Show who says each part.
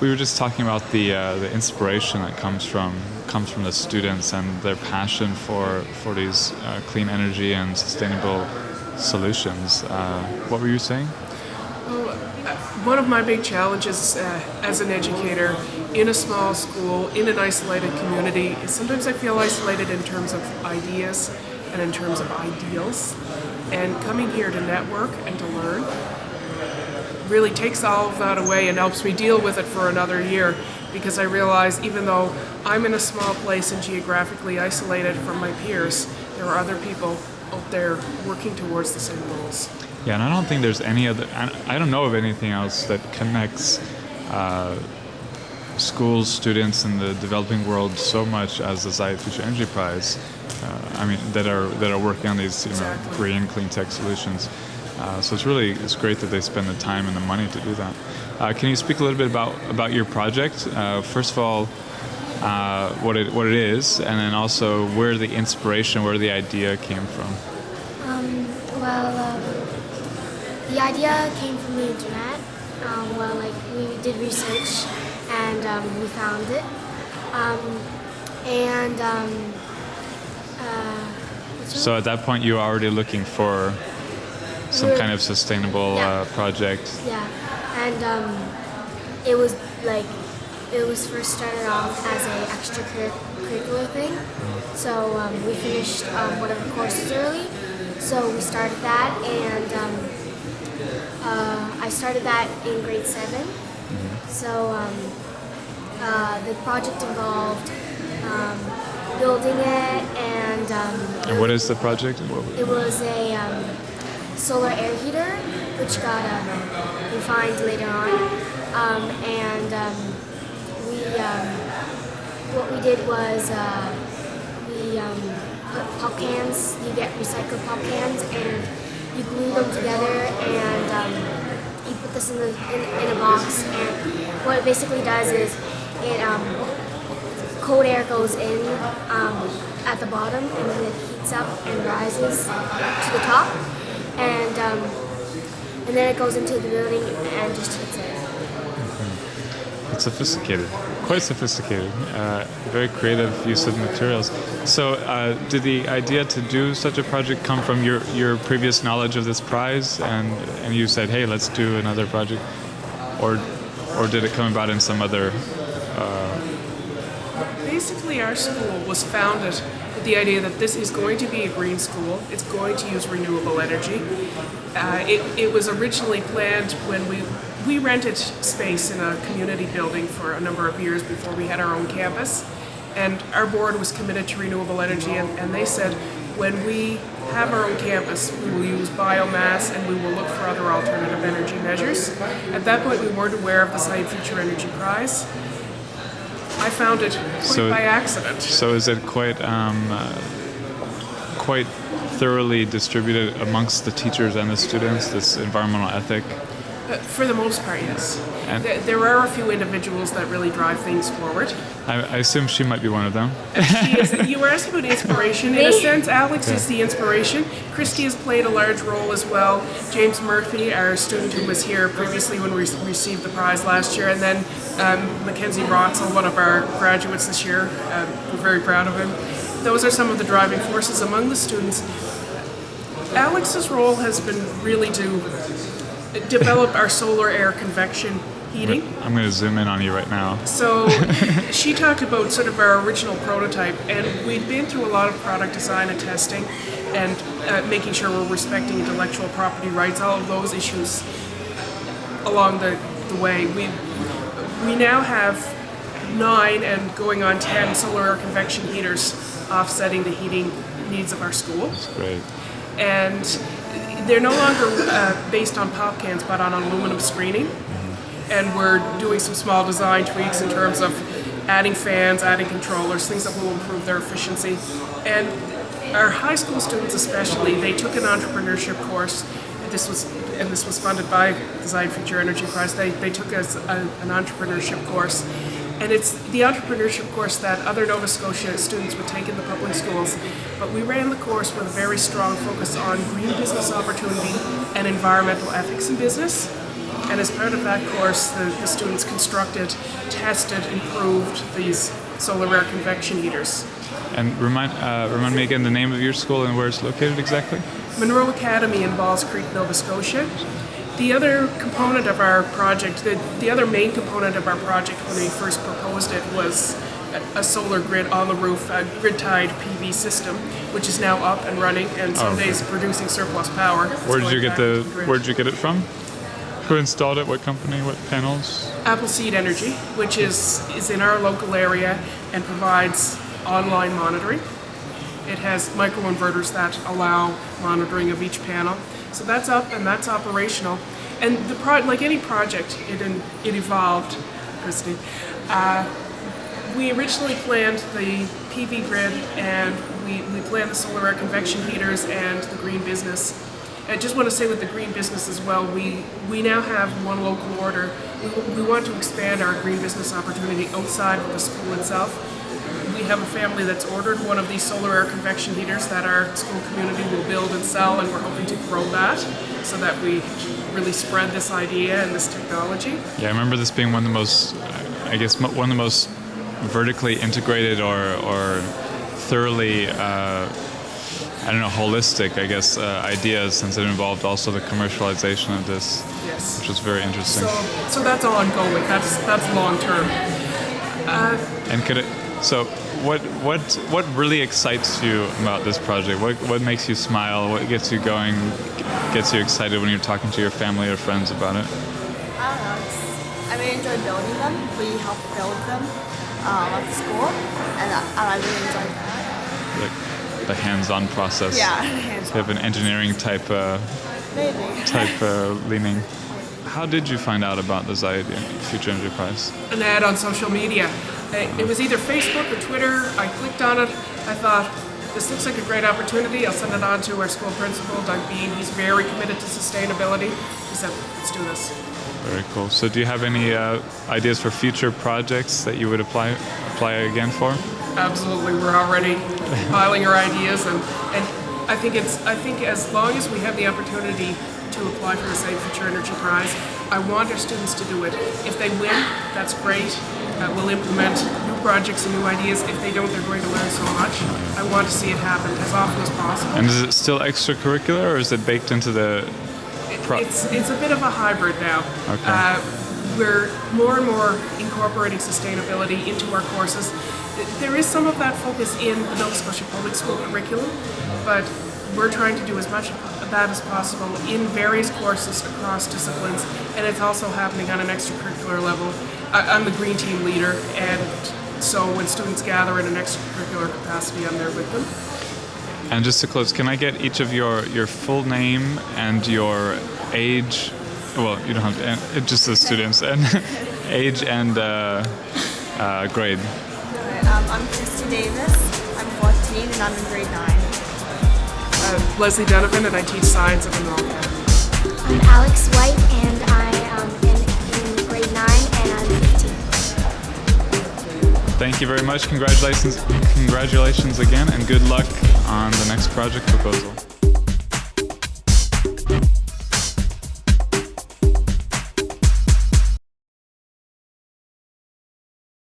Speaker 1: We were just talking about the inspiration that comes from the students and their passion for these clean energy and sustainable solutions. What were you saying?
Speaker 2: One of my big challenges as an educator in a small school, in an isolated community, is sometimes I feel isolated in terms of ideas and in terms of ideals. And coming here to network and to learn really takes all of that away and helps me deal with it for another year, because I realize even though I'm in a small place and geographically isolated from my peers, there are other people out there working towards the same goals.
Speaker 1: Yeah, and I don't think there's any other, I don't know of anything else that connects schools, students in the developing world so much as the Zayed Future Energy Prize. That are working on these
Speaker 2: Exactly.
Speaker 1: green, clean tech solutions. So it's great that they spend the time and the money to do that. Can you speak a little bit about your project? First of all, what it is, and then also where the inspiration, where the idea came from.
Speaker 3: The idea came from the internet. We did research and we found it.
Speaker 1: So at that point, you were already looking for some kind of sustainable project.
Speaker 3: Yeah, and it was first started off as a extracurricular thing. So we finished one of the courses early. So we started that, and I started that in grade 7. So the project involved building it, and
Speaker 1: what is the project?
Speaker 3: it was a solar air heater, which got refined later on. What we did was we put pop cans. You get recycled pop cans, and you glue them together, and you put this in a box. And what it basically does is it cold air goes in at the bottom, and then it heats up and rises to the top, and then it goes into the building and just heats it.
Speaker 1: It's sophisticated, quite sophisticated. Very creative use of materials. So, did the idea to do such a project come from your previous knowledge of this prize, and you said, "Hey, let's do another project," or did it come about in some other?
Speaker 2: Basically, our school was founded with the idea that this is going to be a green school. It's going to use renewable energy. It was originally planned when we rented space in a community building for a number of years before we had our own campus. And our board was committed to renewable energy, and they said, when we have our own campus, we will use biomass and we will look for other alternative energy measures. At that point, we weren't aware of the Zayed Future Energy Prize. I found it quite by accident.
Speaker 1: So is it quite thoroughly distributed amongst the teachers and the students, this environmental ethic?
Speaker 2: For the most part, yes.
Speaker 1: And
Speaker 2: there are a few individuals that really drive things forward.
Speaker 1: I assume she might be one of them.
Speaker 2: You were asking about inspiration. In a sense, Alex is the inspiration. Christy has played a large role as well. James Murphy, our student who was here previously when we received the prize last year, and then Mackenzie Rotzel, one of our graduates this year. We're very proud of him. Those are some of the driving forces among the students. Alex's role has been really to develop our solar air convection heating.
Speaker 1: I'm going to zoom in on you right now.
Speaker 2: So she talked about sort of our original prototype, and we'd been through a lot of product design and testing and making sure we're respecting intellectual property rights, all of those issues along the way. We now have 9 and going on 10 solar air convection heaters offsetting the heating needs of our school.
Speaker 1: That's great.
Speaker 2: And they're no longer based on pop cans, but on aluminum screening. And we're doing some small design tweaks in terms of adding fans, adding controllers, things that will improve their efficiency. And our high school students especially, they took an entrepreneurship course. This was funded by the Zayed Future Energy Prize. They took an entrepreneurship course. And it's the entrepreneurship course that other Nova Scotia students would take in the public schools. But we ran the course with a very strong focus on green business opportunity and environmental ethics in business. And as part of that course, the students constructed, tested, improved these solar air convection heaters.
Speaker 1: And remind me again the name of your school and where it's located exactly?
Speaker 2: Munro Academy in Balls Creek, Nova Scotia. The other component of our project, the other main component of our project when we first proposed it was a solar grid on the roof, a grid-tied PV system, which is now up and running and some days producing surplus power.
Speaker 1: Where did you get it from? Who installed it? What company? What panels?
Speaker 2: Zayed Energy, which is in our local area and provides online monitoring. It has microinverters that allow monitoring of each panel. So that's up and that's operational. And like any project, it evolved, Christy. We originally planned the PV grid and we planned the solar air convection heaters and the green business. I just want to say with the green business as well, we now have one local order. We want to expand our green business opportunity outside of the school itself. We have a family that's ordered one of these solar air convection heaters that our school community will build and sell, and we're hoping to grow that so that we really spread this idea and this technology.
Speaker 1: Yeah, I remember this being one of the most, one of the most vertically integrated or thoroughly, holistic, ideas, since it involved also the commercialization of this,
Speaker 2: yes,
Speaker 1: which was very interesting.
Speaker 2: So that's ongoing. That's long term.
Speaker 1: So what really excites you about this project? What makes you smile? What gets you going? Gets you excited when you're talking to your family or friends about it?
Speaker 4: I don't know. I really enjoy building them. We help build them at the school, and I really enjoy that.
Speaker 1: Like the hands-on process.
Speaker 4: Yeah, hands-on.
Speaker 1: You have an engineering type leaning. How did you find out about the Zayed Future Energy Prize?
Speaker 2: An ad on social media. It was either Facebook or Twitter. I clicked on it. I thought, this looks like a great opportunity. I'll send it on to our school principal, Doug Bean. He's very committed to sustainability. He said, let's do this.
Speaker 1: Very cool. So do you have any ideas for future projects that you would apply again for?
Speaker 2: Absolutely. We're already piling our ideas, and I think as long as we have the opportunity to apply for the Zayed Future Energy Prize, I want our students to do it. If they win, that's great. We'll implement new projects and new ideas. If they don't, they're going to learn so much. I want to see it happen as often as possible.
Speaker 1: And is it still extracurricular, or is it baked into the...
Speaker 2: It's a bit of a hybrid now.
Speaker 1: Okay.
Speaker 2: We're more and more incorporating sustainability into our courses. There is some of that focus in the Nova Scotia Public School curriculum, but we're trying to do as much of that as possible in various courses across disciplines, and it's also happening on an extracurricular level. I'm the green team leader, and so when students gather in an extracurricular capacity, I'm there with them.
Speaker 1: And just to close, can I get each of your full name and your age? Well, you don't have to, just the students, and age and grade.
Speaker 4: I'm Christy Davis. I'm 14 and I'm in grade 9.
Speaker 2: Leslie Donovan, and I teach science at Munro Academy.
Speaker 3: I'm Alex White, and I am in grade 9, and I'm 15.
Speaker 1: Thank you very much. Congratulations again, and good luck on the next project proposal.